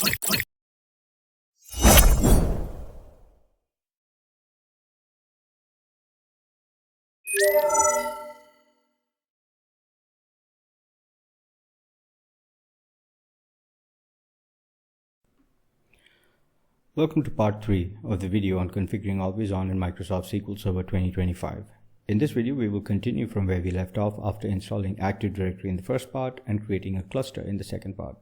Welcome to part 3 of the video on configuring Always On in Microsoft SQL Server 2025. In this video, we will continue from where we left off after installing Active Directory in the first part and creating a cluster in the second part.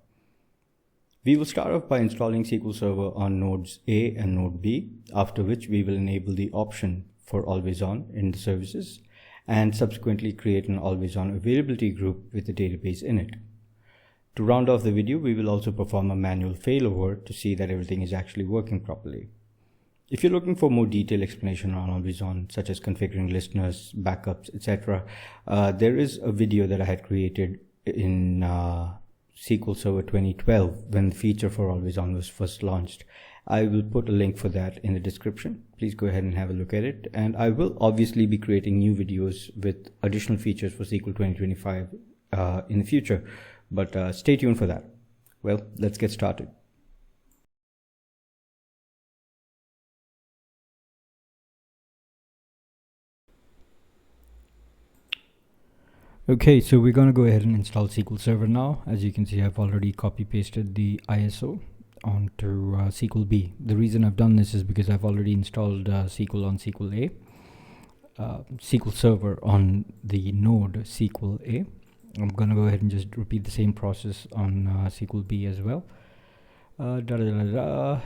We will start off by installing SQL Server on nodes A and node B, after which we will enable the option for Always On in the services and subsequently create an Always On availability group with the database in it. To round off the video, we will also perform a manual failover to see that everything is actually working properly. If you're looking for more detailed explanation on Always On, such as configuring listeners, backups, etc., there is a video that I had created in SQL Server 2012 when the feature for Always On was first launched. I will put a link for that in the description. Please go ahead and have a look at it. And I will obviously be creating new videos with additional features for SQL 2025 in the future. But stay tuned for that. Well, let's get started. Okay, so we're going to go ahead and install SQL Server now. As you can see, I've already copy pasted the ISO onto SQL B. The reason I've done this is because I've already installed SQL on SQL A, SQL Server on the node SQL A. I'm going to go ahead and just repeat the same process on SQL B as well.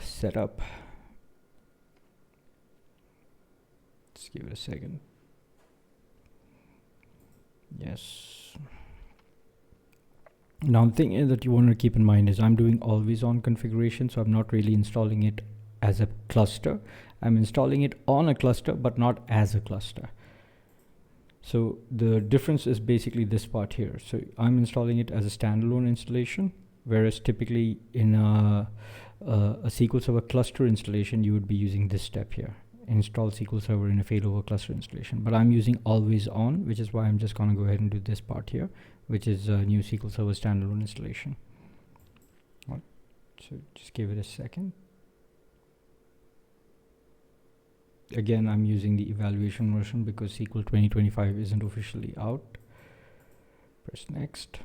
Setup. Let's give it a second. Yes. Now the thing that you want to keep in mind is I'm doing always on configuration, so I'm not really installing it as a cluster. I'm installing it on a cluster, but not as a cluster. So the difference is basically this part here. So I'm installing it as a standalone installation, whereas typically in a SQL Server cluster installation, you would be using this step here, install SQL Server in a failover cluster installation. But I'm using always on, which is why I'm just going to go ahead and do this part here, which is a new SQL Server standalone installation. So just give it a second. Again, I'm using the evaluation version because SQL 2025 isn't officially out. Press next.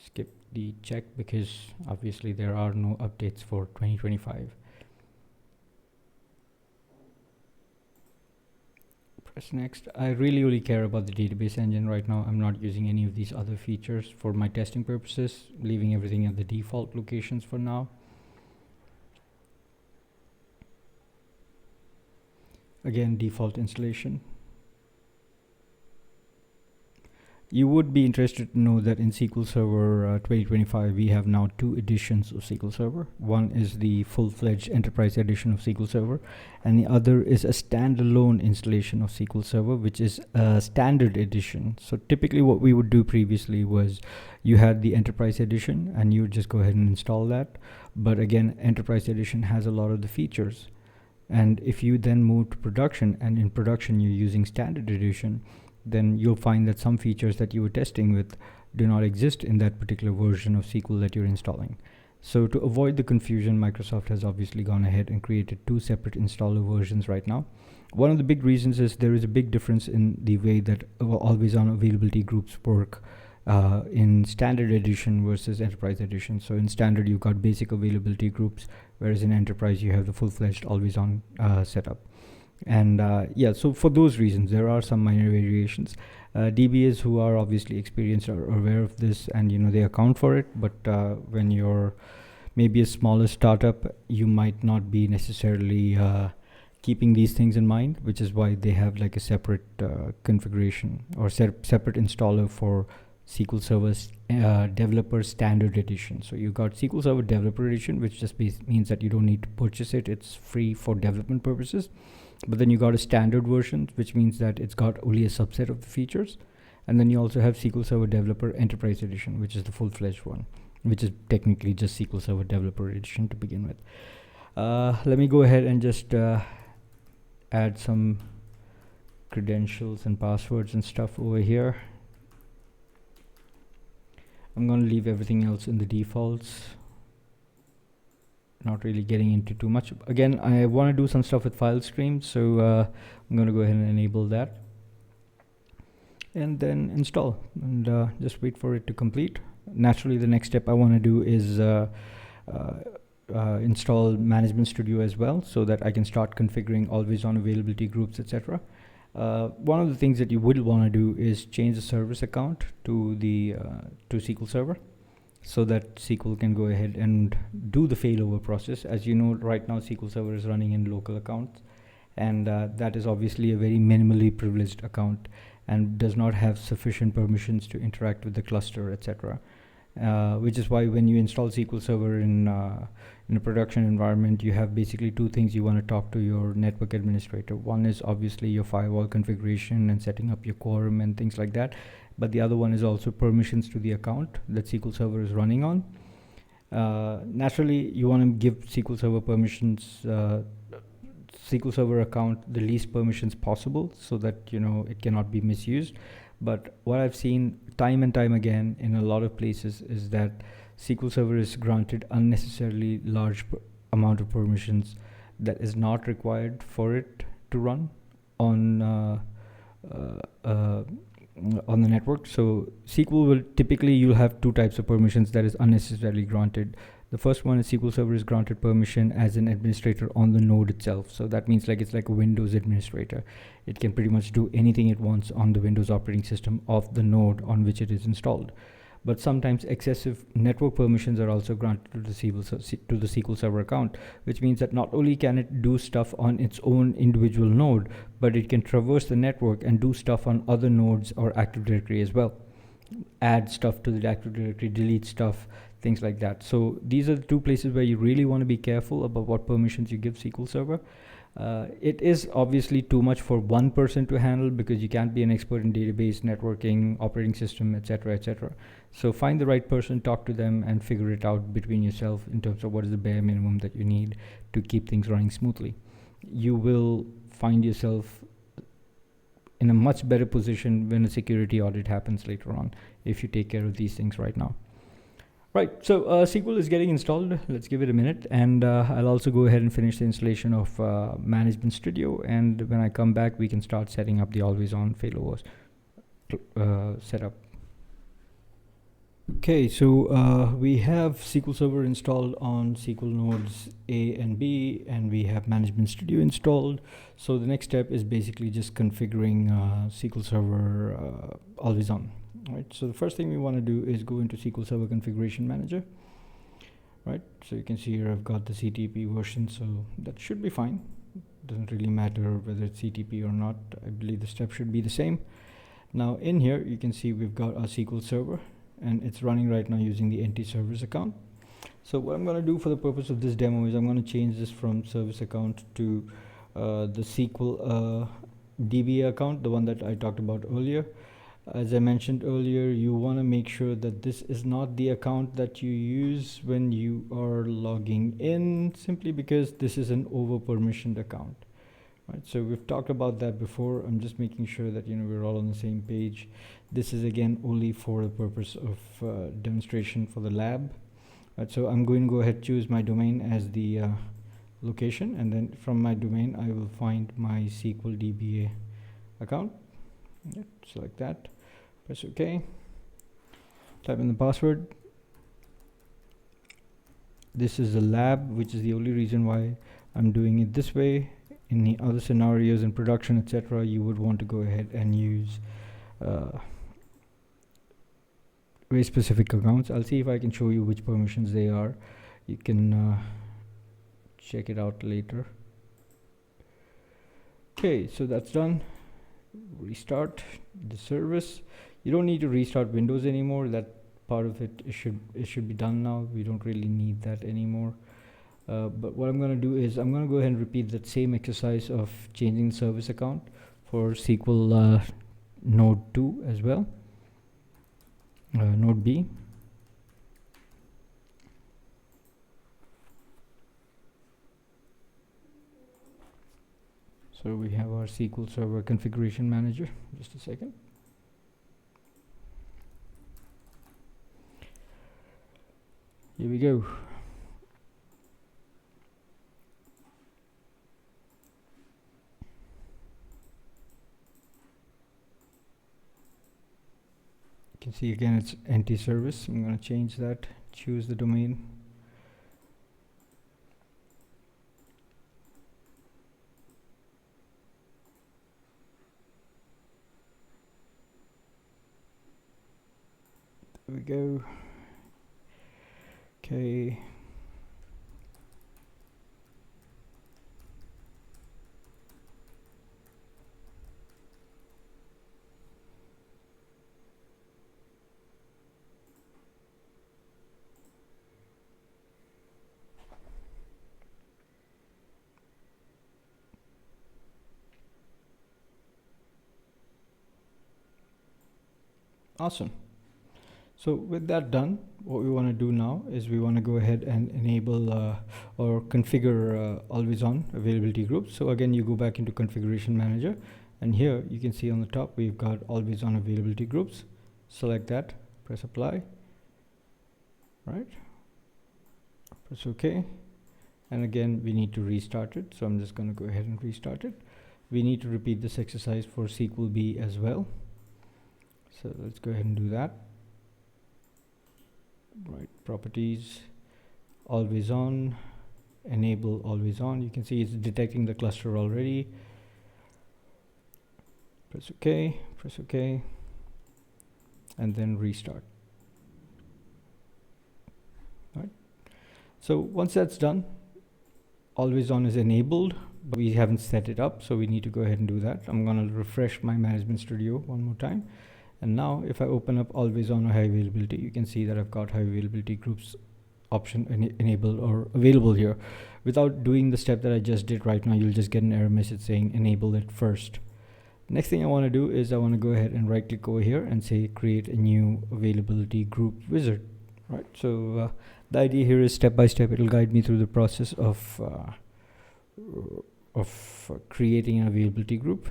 Skip the check because obviously there are no updates for 2025. Press next. I really only care about the database engine right now. I'm not using any of these other features for my testing purposes, leaving everything at the default locations for now. Again, default installation. You would be interested to know that in SQL Server 2025, we have now 2 editions of SQL Server. One is the full-fledged enterprise edition of SQL Server, and the other is a standalone installation of SQL Server, which is a standard edition. So typically what we would do previously was you had the enterprise edition and you would just go ahead and install that. But again, enterprise edition has a lot of the features. And if you then move to production, and in production you're using standard edition, then you'll find that some features that you were testing with do not exist in that particular version of SQL that you're installing. So to avoid the confusion, Microsoft has obviously gone ahead and created 2 separate installer versions right now. One of the big reasons is there is a big difference in the way that always on availability groups work in standard edition versus enterprise edition. So in standard you've got basic availability groups, whereas in enterprise you have the full-fledged always on setup. And yeah, so for those reasons there are some minor variations. DBAs who are obviously experienced are aware of this, and you know they account for it, but when you're maybe a smaller startup, you might not be necessarily keeping these things in mind, which is why they have like a separate configuration or separate installer for SQL Server Developer Standard Edition. So you got SQL Server Developer Edition, which just means that you don't need to purchase it. It's free for development purposes. But then you got a standard version, which means that it's got only a subset of the features. And then you also have SQL Server Developer Enterprise Edition, which is the full-fledged one, which is technically just SQL Server Developer Edition to begin with. Let me go ahead and just add some credentials and passwords and stuff over here. I'm going to leave everything else in the defaults, not really getting into too much. Again, I want to do some stuff with file streams, so I'm going to go ahead and enable that and then install, and just wait for it to complete. Naturally, the next step I want to do is install Management Studio as well, so that I can start configuring always on availability groups, etc. One of the things that you will want to do is change the service account to the to SQL Server, so that SQL can go ahead and do the failover process. As you know, right now SQL Server is running in local accounts, and that is obviously a very minimally privileged account and does not have sufficient permissions to interact with the cluster, etc. Which is why when you install SQL Server in a production environment, you have basically two things you want to talk to your network administrator. One is obviously your firewall configuration and setting up your quorum and things like that, but the other one is also permissions to the account that SQL Server is running on. Naturally, you want to give SQL Server permissions, SQL Server account, the least permissions possible, so that it cannot be misused. But what I've seen time and time again in a lot of places is that SQL Server is granted unnecessarily large amount of permissions that is not required for it to run on the network. So SQL will typically, you'll have two types of permissions that is unnecessarily granted. The first one is SQL Server is granted permission as an administrator on the node itself. So that means it's like a Windows administrator. It can pretty much do anything it wants on the Windows operating system of the node on which it is installed. But sometimes excessive network permissions are also granted to the SQL Server account, which means that not only can it do stuff on its own individual node, but it can traverse the network and do stuff on other nodes or Active Directory as well. Add stuff to the Active Directory, delete stuff, things like that. So these are the two places where you really want to be careful about what permissions you give SQL Server. It is obviously too much for one person to handle, because you can't be an expert in database, networking, operating system, etc., etc. So find the right person, talk to them, and figure it out between yourself in terms of what is the bare minimum that you need to keep things running smoothly. You will find yourself in a much better position when a security audit happens later on, if you take care of these things right now. Right, so SQL is getting installed. Let's give it a minute, and I'll also go ahead and finish the installation of Management Studio, and when I come back, we can start setting up the always-on failovers setup. Okay, so we have SQL Server installed on SQL nodes A and B, and we have Management Studio installed. So the next step is basically just configuring SQL Server always on. Right, so the first thing we want to do is go into SQL Server Configuration Manager. Right, so you can see here I've got the CTP version, so that should be fine. Doesn't really matter whether it's CTP or not. I believe the steps should be the same. Now in here you can see we've got our SQL Server, and it's running right now using the NT Servers account. So what I'm going to do for the purpose of this demo is I'm going to change this from service account to the SQL DBA account, the one that I talked about earlier. As I mentioned earlier, you want to make sure that this is not the account that you use when you are logging in, simply because this is an over permissioned account. Right, so we've talked about that before. I'm just making sure that we're all on the same page. This is again only for the purpose of demonstration for the lab. Right, so I'm going to go ahead, choose my domain as the location, and then from my domain I will find my SQL DBA account. Yep, select that, press OK, type in the password. This is the lab, which is the only reason why I'm doing it this way. In the other scenarios in production, etc., you would want to go ahead and use very specific accounts. I'll see if I can show you which permissions they are. You can check it out later. Okay, so that's done. Restart the service. You don't need to restart Windows anymore. That part of it should be done now. We don't really need that anymore. But what I'm going to do is I'm going to go ahead and repeat that same exercise of changing the service account for SQL node 2 as well, node B. So we have our SQL Server Configuration Manager. Just a second. Here we go. You can see again it's NT service. I'm going to change that, choose the domain. There we go. Okay. Awesome. So with that done, what we want to do now is we want to go ahead and enable or configure always on availability groups. So again, you go back into configuration manager, and here you can see on the top we've got always on availability groups. Select that, press apply, right? Press OK, and again we need to restart it. So I'm just going to go ahead and restart it. We need to repeat this exercise for SQL B as well. So let's go ahead and do that. Right, properties, always on, enable always on. You can see it's detecting the cluster already. Press OK, and then restart. Right. So once that's done, always on is enabled, but we haven't set it up, so we need to go ahead and do that. I'm going to refresh my management studio one more time. And now if I open up always on or high availability, you can see that I've got high availability groups option enabled or available here. Without doing the step that I just did right now, you'll just get an error message saying enable it first. Next thing I want to do is I want to go ahead and right click over here and say create a new availability group wizard. Right. So the idea here is step by step it'll guide me through the process of creating an availability group.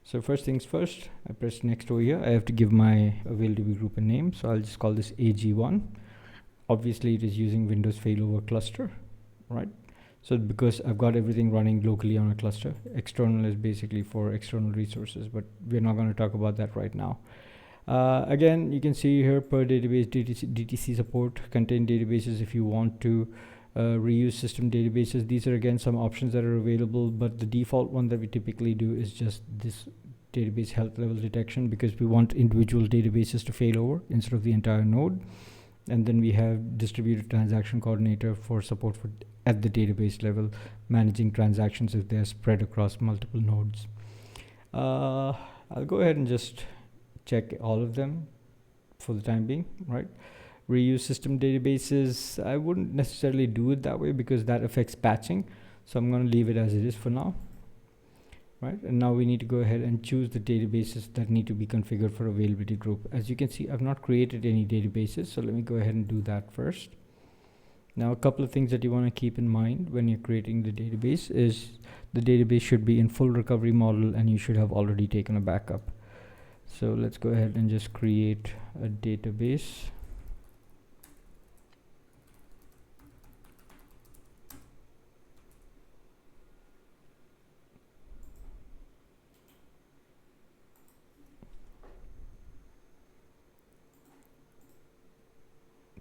So first things first, I press next over here. I have to give my availability group a name, so I'll just call this AG1. Obviously it is using Windows Failover cluster, right? So because I've got everything running locally on a cluster, external is basically for external resources, but we're not going to talk about that right now. Again, you can see here per database DTC support, contain databases if you want to reuse system databases. These are again some options that are available, but the default one that we typically do is just this database health level detection, because we want individual databases to fail over instead of the entire node. And then we have distributed transaction coordinator for support for at the database level, managing transactions if they're spread across multiple nodes. I'll go ahead and just check all of them for the time being, right? Reuse system databases, I wouldn't necessarily do it that way because that affects patching, so I'm going to leave it as it is for now, right? And now we need to go ahead and choose the databases that need to be configured for availability group. As you can see, I've not created any databases, so let me go ahead and do that first. Now a couple of things that you want to keep in mind when you're creating the database is the database should be in full recovery model and you should have already taken a backup. So let's go ahead and just create a database.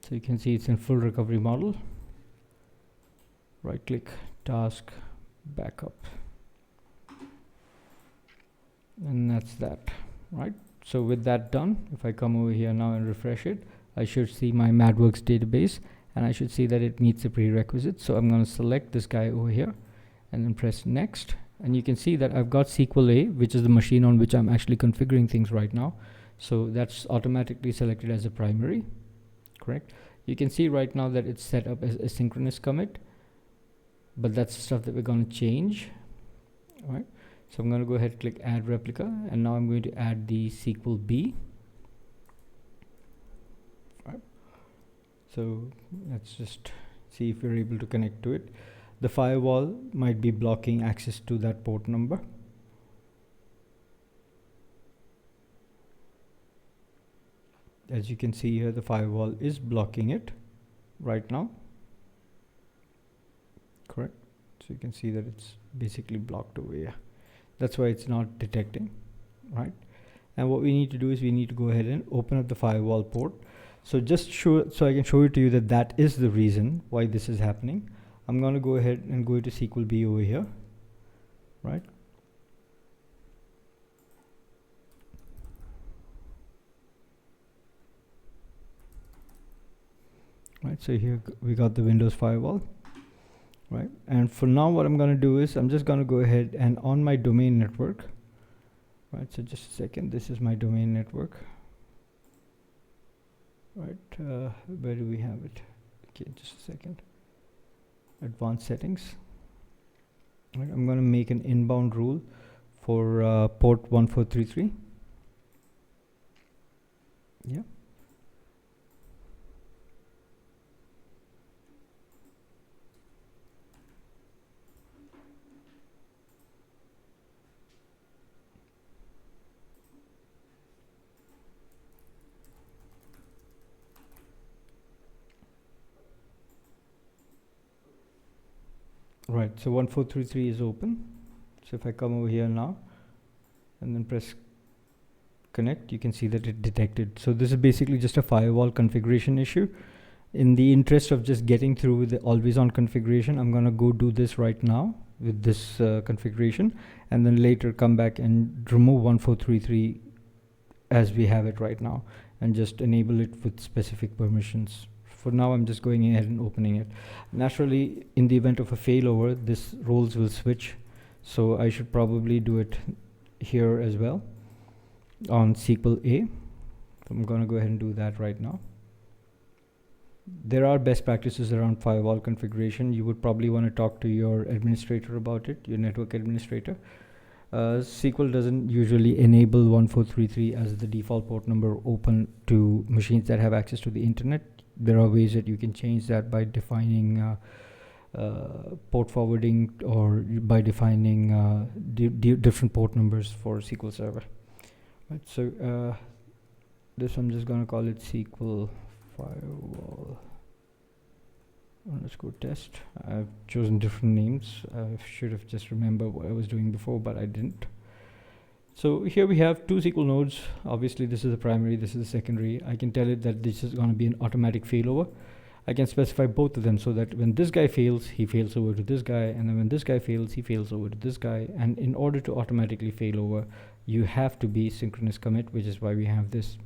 So you can see it's in full recovery model. Right click, task, backup. And that's that, right? So with that done, if I come over here now and refresh it, I should see my MadWorks database and I should see that it meets the prerequisites. So I'm going to select this guy over here and then press next. And you can see that I've got SQL A, which is the machine on which I'm actually configuring things right now. So that's automatically selected as a primary, correct? You can see right now that it's set up as a synchronous commit, but that's the stuff that we're going to change. All right. So I'm going to go ahead and click add replica, and now I'm going to add the SQL B. Right. So let's just see if we're able to connect to it. The firewall might be blocking access to that port number. As you can see here, the firewall is blocking it right now. Correct. So you can see that it's basically blocked over here. That's why it's not detecting, right? And what we need to do is we need to go ahead and open up the firewall port. So so I can show it to you that that is the reason why this is happening. I'm going to go ahead and go to SQL B over here, right? Right, so here we got the Windows firewall, right? And for now, what I'm going to do is I'm just going to go ahead and on my domain network, right? So just a second, this is my domain network, right? Where do we have it? Okay, just a second. Advanced settings. Right, I'm going to make an inbound rule for port 1433. Yeah. Right, so 1433 is open. So if I come over here now and then press connect, you can see that it detected. So this is basically just a firewall configuration issue. In the interest of just getting through with the always on configuration, I'm going to go do this right now with this configuration, and then later come back and remove 1433 as we have it right now and just enable it with specific permissions. For now, I'm just going ahead and opening it. Naturally, in the event of a failover, this roles will switch. So I should probably do it here as well on SQL A. So I'm going to go ahead and do that right now. There are best practices around firewall configuration. You would probably want to talk to your administrator about it, your network administrator. SQL doesn't usually enable 1433 as the default port number open to machines that have access to the internet. There are ways that you can change that by defining port forwarding or by defining different port numbers for SQL Server. Right, so this I'm just going to call it SQL firewall underscore test. I've chosen different names. I should have just remembered what I was doing before, but I didn't. So here we have two SQL nodes. Obviously this is the primary, this is the secondary. I can tell it that this is going to be an automatic failover. I can specify both of them so that when this guy fails, he fails over to this guy, and then when this guy fails, he fails over to this guy. And in order to automatically fail over, you have to be synchronous commit, which is why we have this.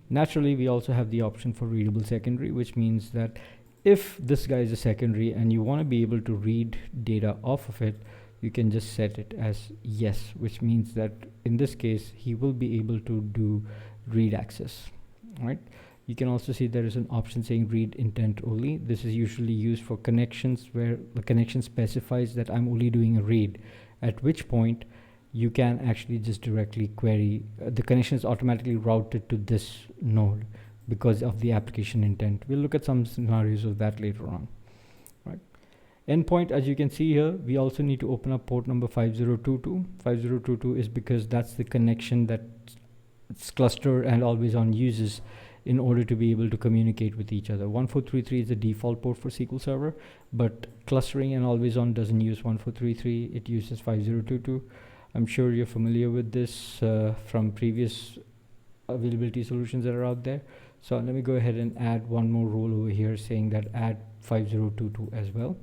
Naturally, we also have the option for readable secondary, which means that if this guy is a secondary and you want to be able to read data off of it, you can just set it as yes, which means that in this case, he will be able to do read access, right? You can also see there is an option saying read intent only. This is usually used for connections where the connection specifies that I'm only doing a read, at which point you can actually just directly query. The connection is automatically routed to this node because of the application intent. We'll look at some scenarios of that later on. Right. Endpoint, as you can see here, we also need to open up port number 5022. 5022 is because that's the connection that cluster and always on uses in order to be able to communicate with each other. 1433 is the default port for SQL Server, but clustering and always on doesn't use 1433, it uses 5022. I'm sure you're familiar with this from previous availability solutions that are out there. So let me go ahead and add one more rule over here saying that add 5022 as well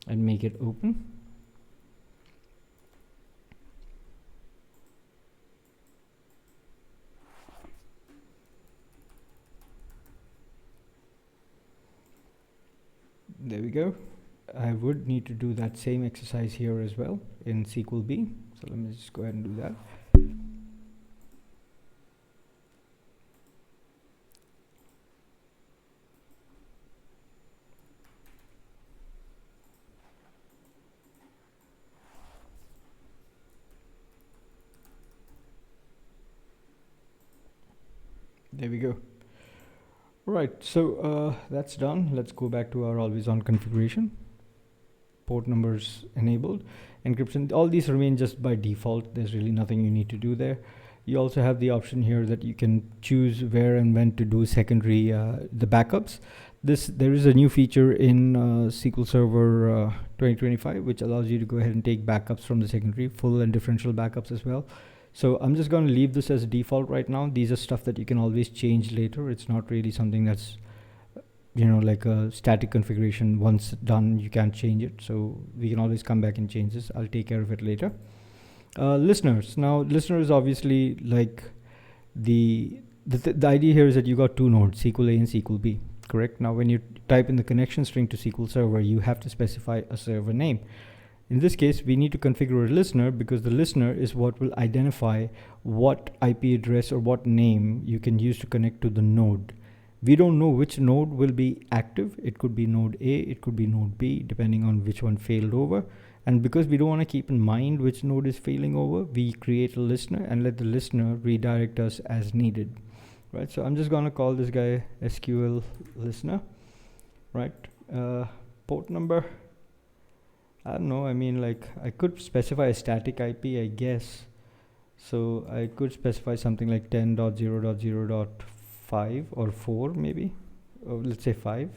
and make it open. There we go. I would need to do that same exercise here as well in SQL B. So let me just go ahead and do that. There we go. Right, so that's done. Let's go back to our always on configuration. Port numbers enabled, encryption, all these remain just by default. There's really nothing you need to do there. You also have the option here that you can choose where and when to do secondary the backups. There is a new feature in SQL Server 2025 which allows you to go ahead and take backups from the secondary, full and differential backups as well. So I'm just going to leave this as default right now. These are stuff that you can always change later. It's not really something that's, like a static configuration. Once done, you can't change it. So we can always come back and change this. I'll take care of it later. Listeners. Now, listener is obviously like the idea here is that you got two nodes, SQL A and SQL B, correct? Now, when you type in the connection string to SQL Server, you have to specify a server name. In this case, we need to configure a listener because the listener is what will identify what IP address or what name you can use to connect to the node. We don't know which node will be active. It could be node A, it could be node B, depending on which one failed over. And because we don't want to keep in mind which node is failing over, we create a listener and let the listener redirect us as needed. Right, so I'm just going to call this guy SQL listener. Right, port number. I don't know, I mean, like, I could specify a static IP, I guess. So I could specify something like 10.0.0.5 or 4 maybe. Or let's say 5.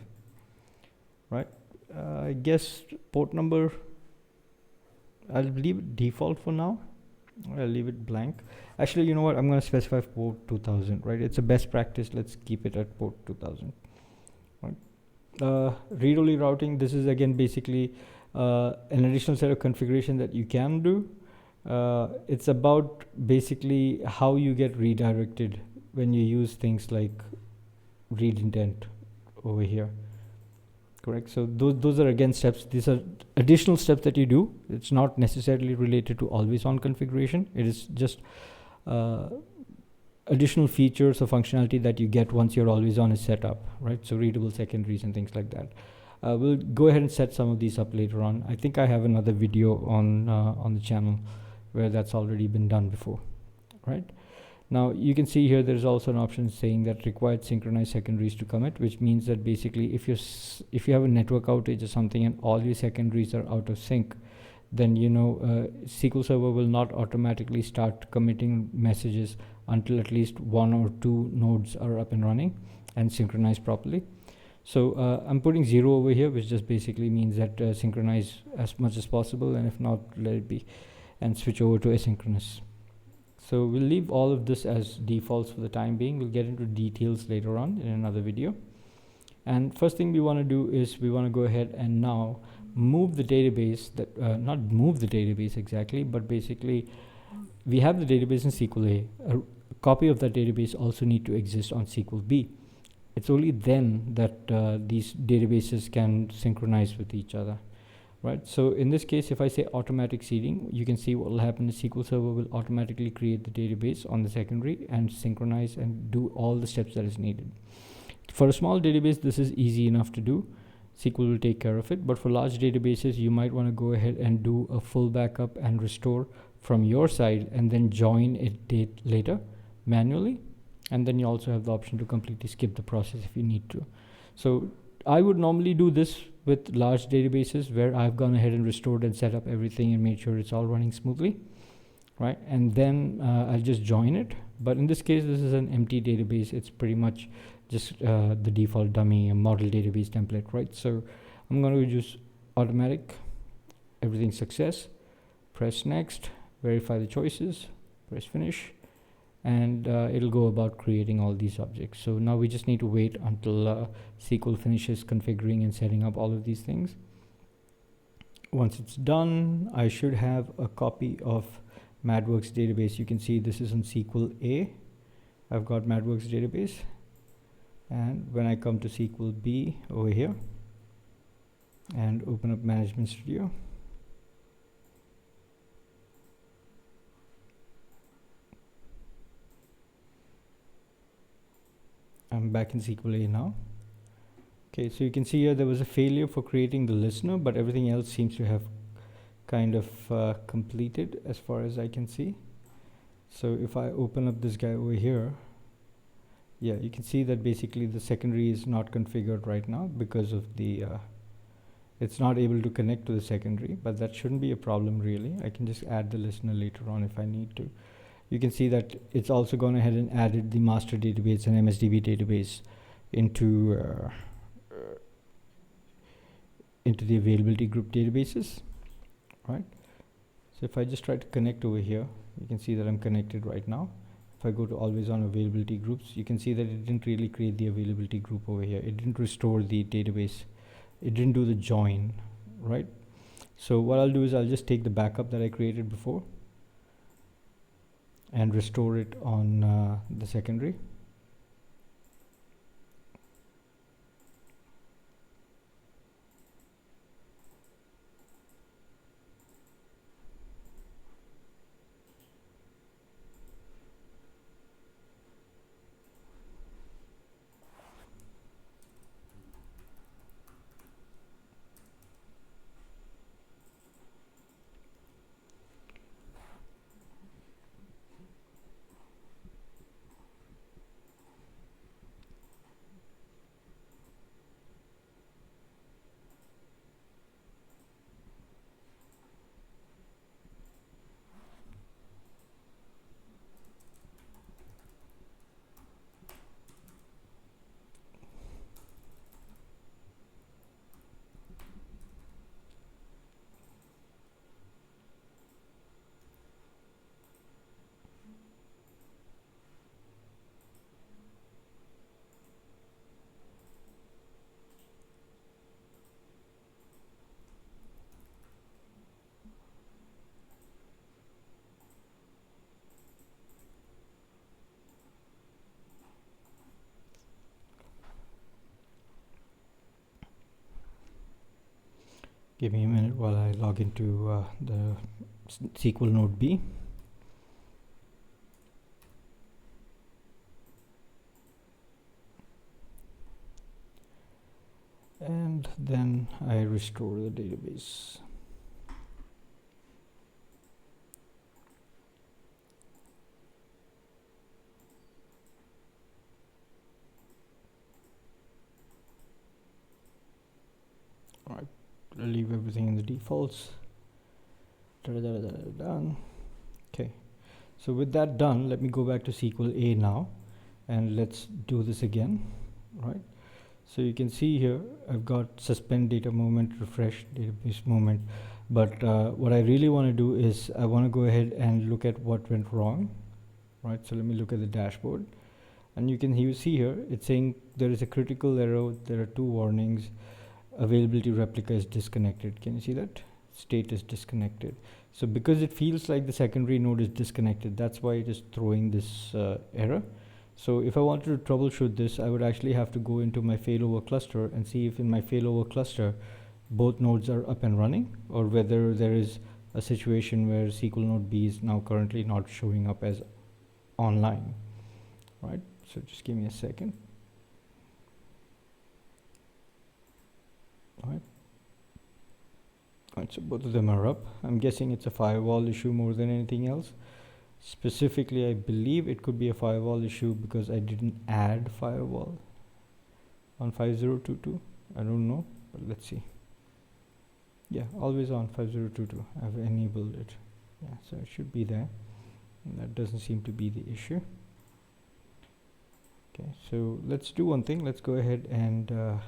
Right, I guess port number, I'll leave it default for now. I'll leave it blank. Actually, you know what? I'm going to specify port 2000, right? It's a best practice. Let's keep it at port 2000. Right. Read-only routing. This is again basically an additional set of configuration that you can do. It's about basically how you get redirected when you use things like read intent over here. Correct. So those are again steps. These are additional steps that you do. It's not necessarily related to always on configuration. It is just additional features or functionality that you get once your always on is set up, right? So readable secondaries and things like that. We'll go ahead and set some of these up later on. I think I have another video on the channel where that's already been done before, right? Now you can see here there's also an option saying that required synchronized secondaries to commit, which means that basically if you have a network outage or something and all your secondaries are out of sync, then SQL Server will not automatically start committing messages until at least one or two nodes are up and running and synchronized properly. So I'm putting 0 over here, which just basically means that synchronize as much as possible, and if not, let it be, and switch over to asynchronous. So we'll leave all of this as defaults for the time being. We'll get into details later on in another video. And first thing we want to do is we want to go ahead and now move the database, that not move the database exactly, but basically we have the database in SQL A. A copy of that database also need to exist on SQL B. It's only then that these databases can synchronize with each other. Right, so in this case, if I say automatic seeding, you can see what will happen is SQL Server will automatically create the database on the secondary and synchronize and do all the steps that is needed. For a small database, this is easy enough to do. SQL will take care of it, but for large databases, you might want to go ahead and do a full backup and restore from your side and then join it later manually. And then you also have the option to completely skip the process if you need to. So I would normally do this with large databases where I've gone ahead and restored and set up everything and made sure it's all running smoothly, right? And then I'll just join it. But in this case, this is an empty database. It's pretty much just the default dummy model database template, right? So I'm going to use automatic, everything success, press next, verify the choices, press finish, and it'll go about creating all these objects. So now we just need to wait until SQL finishes configuring and setting up all of these things. Once it's done, I should have a copy of MadWorks database. You can see this is on SQL A. I've got MadWorks database, and when I come to SQL B over here and open up Management Studio, I'm back in SQL A now. Okay, so you can see here there was a failure for creating the listener, but everything else seems to have kind of completed as far as I can see. So if I open up this guy over here, yeah, you can see that basically the secondary is not configured right now because of the it's not able to connect to the secondary, but that shouldn't be a problem really. I can just add the listener later on if I need to. you can see that it's also gone ahead and added the master database and MSDB database into the availability group databases, right? So if I just try to connect over here, you can see that I'm connected right now. If I go to always on availability groups, you can see that it didn't really create the availability group over here. It didn't restore the database. It didn't do the join, right? So what I'll do is I'll just take the backup that I created before and restore it on the secondary. Give me a minute while I log into the SQL Node B. And then I restore the database. All right. I'll leave everything in the defaults. Done. Okay, so with that done, let me go back to SQL A now and let's do this again, right? So you can see here I've got suspend data moment, refresh database moment, but what I really want to do is I want to go ahead and look at what went wrong, right? So let me look at the dashboard, and you see here it's saying there is a critical error, there are 2 warnings, availability replica is disconnected. Can you see that? State is disconnected. So because it feels like the secondary node is disconnected, that's why it is throwing this error. So if I wanted to troubleshoot this, I would actually have to go into my failover cluster and see if in my failover cluster both nodes are up and running, or whether there is a situation where SQL node B is now currently not showing up as online, right? So just give me a second. All right, so both of them are up. I'm guessing it's a firewall issue more than anything else. Specifically, I believe it could be a firewall issue because I didn't add firewall on 5022. I don't know, but let's see. Yeah, always on 5022. I've enabled it. Yeah, so it should be there. And that doesn't seem to be the issue. Okay, so let's do one thing. Let's go ahead and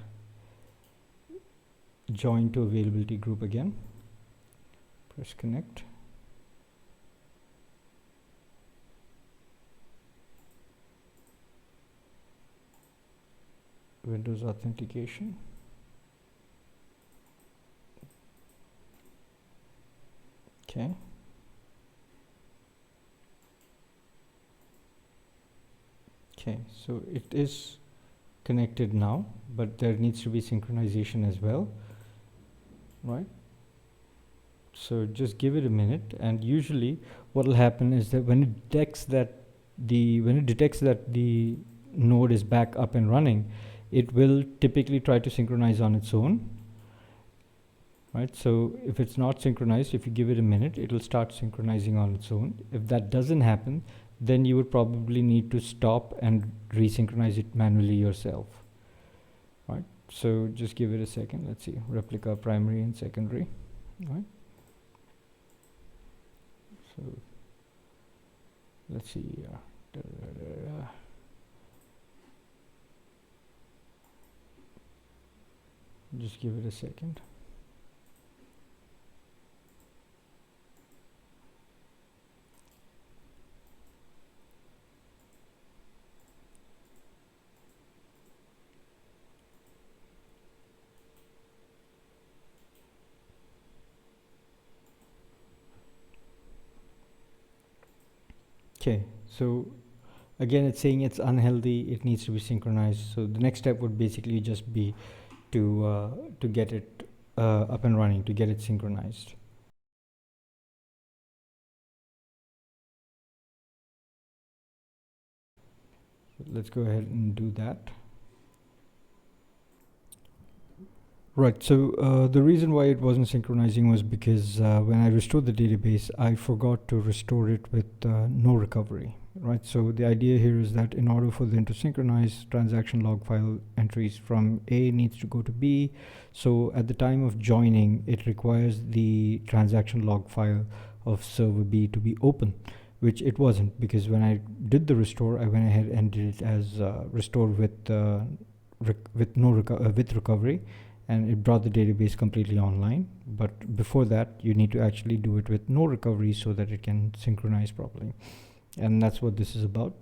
join to availability group again. Press connect. Windows authentication. Okay. Okay, so it is connected now, but there needs to be synchronization as well, right? So just give it a minute, and usually what will happen is that when it detects that the node is back up and running, it will typically try to synchronize on its own, right? So if it's not synchronized, if you give it a minute, it will start synchronizing on its own. If that doesn't happen, then you would probably need to stop and resynchronize it manually yourself, right? So just give it a second. Let's see, replica primary and secondary, right? So let's see. Just give it a second. Okay, so again it's saying it's unhealthy, it needs to be synchronized. So the next step would basically just be to get it up and running, to get it synchronized. So let's go ahead and do that. Right, so the reason why it wasn't synchronizing was because when I restored the database, I forgot to restore it with no recovery, right? So the idea here is that in order for them to synchronize, transaction log file entries from A needs to go to B. So at the time of joining, it requires the transaction log file of server B to be open, which it wasn't, because when I did the restore, I went ahead and did it as restore with with recovery, and it brought the database completely online. But before that, you need to actually do it with no recovery so that it can synchronize properly. And that's what this is about.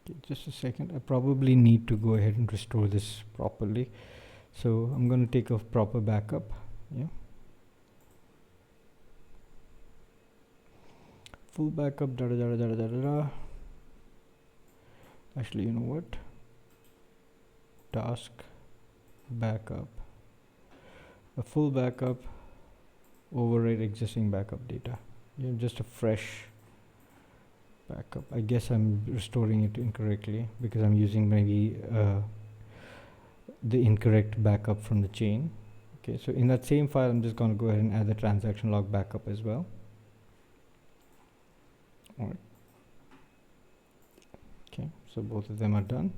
Okay, just a second. I probably need to go ahead and restore this properly. So I'm going to take a proper backup. Yeah. Full backup, da da da da da da da. Actually, you know what? Task backup. A full backup, overwrite existing backup data. Yeah, just a fresh backup. I guess I'm restoring it incorrectly because I'm using maybe the incorrect backup from the chain. Okay, so in that same file, I'm just going to go ahead and add the transaction log backup as well. All right. Okay, so both of them are done.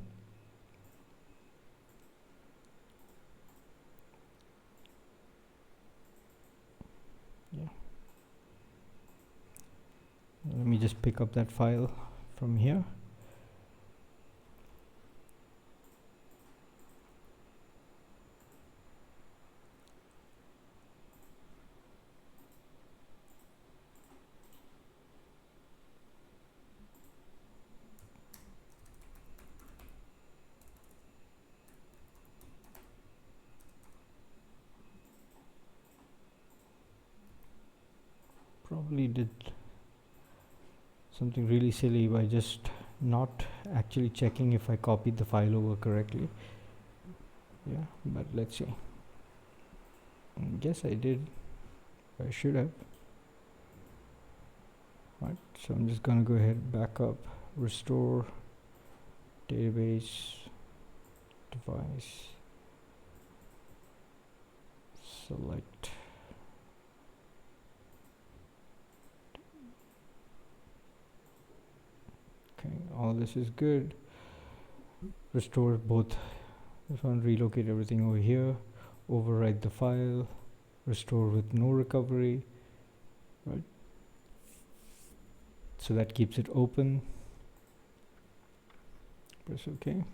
Yeah. Let me just pick up that file from here. Probably did something really silly by just not actually checking if I copied the file over correctly. Yeah, but let's see. Yes, I did. I should have. Right, so I'm just gonna go ahead, backup, restore, database, device, select. Okay, all this is good. Restore both. This one, relocate everything over here, overwrite the file, restore with no recovery, right? So that keeps it open. Press OK.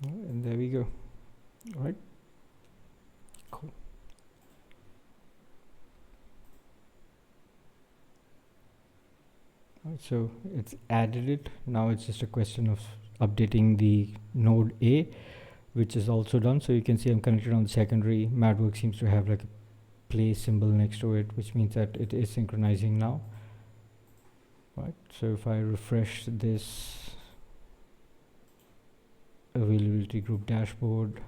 And there we go. All right. Cool. All right, so it's added it. Now it's just a question of updating the node A, which is also done. So you can see I'm connected on the secondary. MadWork seems to have like a play symbol next to it, which means that it is synchronizing now. Right, so if I refresh this availability group dashboard,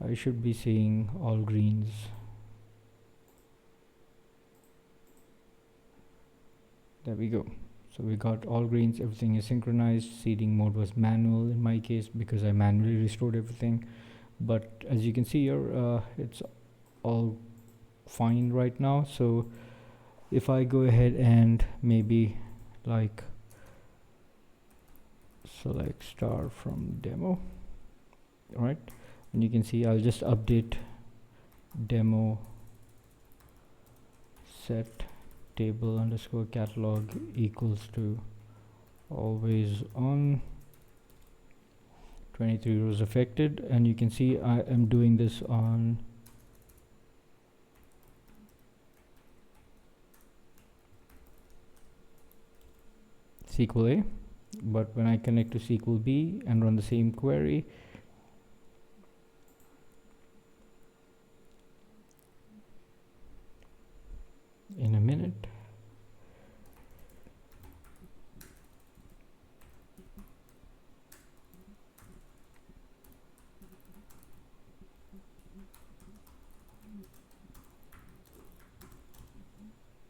I should be seeing all greens. There we go. So we got all greens, everything is synchronized. Seeding mode was manual in my case because I manually restored everything. But as you can see here, it's all find right now. So if I go ahead and maybe like select star from demo, all right, and you can see I'll just update demo set table underscore catalog equals to always on 23 rows affected, and you can see I am doing this on SQL A, but when I connect to SQL B and run the same query, in a minute,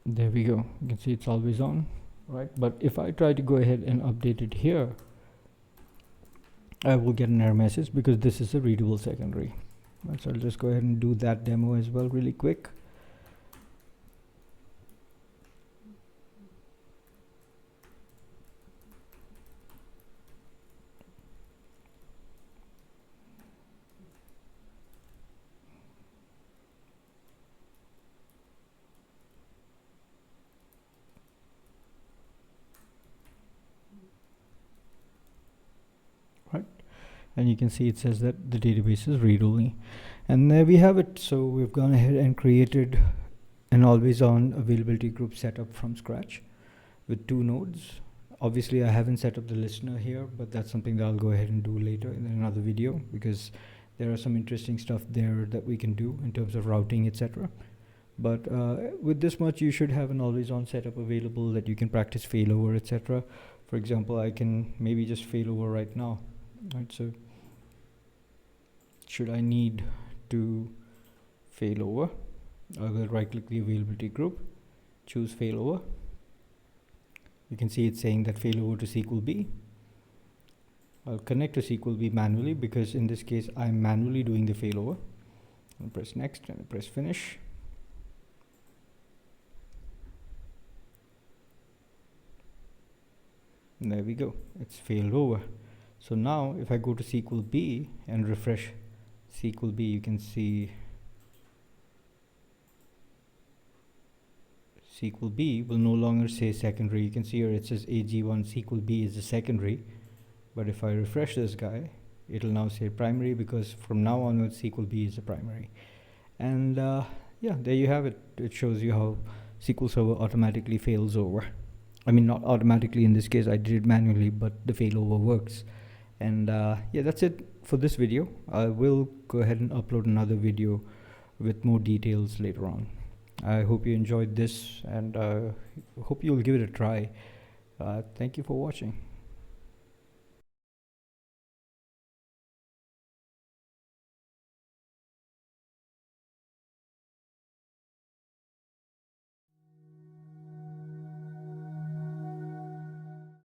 there we go, you can see it's always on, right? But if I try to go ahead and update it here, I will get an error message because this is a readable secondary. Right, so I'll just go ahead and do that demo as well really quick. Right, and you can see it says that the database is read-only, and there we have it. So we've gone ahead and created an always-on availability group setup from scratch with 2 nodes. Obviously I haven't set up the listener here, but that's something that I'll go ahead and do later in another video, because there are some interesting stuff there that we can do in terms of routing, etc. But with this much, you should have an always-on setup available that you can practice failover, etc. For example, I can maybe just failover right now. Right, so should I need to failover, I will right-click the availability group, choose failover. You can see it's saying that failover to SQL B. I'll connect to SQL B manually because in this case I'm manually doing the failover. I'll press next and press finish. And there we go, it's failed over. So now if I go to SQL B and refresh SQL B, you can see SQL B will no longer say secondary. You can see here it says AG1 SQL B is the secondary, but if I refresh this guy, it'll now say primary, because from now onwards SQL B is the primary. And yeah, there you have it. It shows you how SQL Server automatically fails over. I mean, not automatically in this case, I did it manually, but the failover works. And yeah, that's it for this video. I will go ahead and upload another video with more details later on. I hope you enjoyed this, and hope you'll give it a try. Thank you for watching.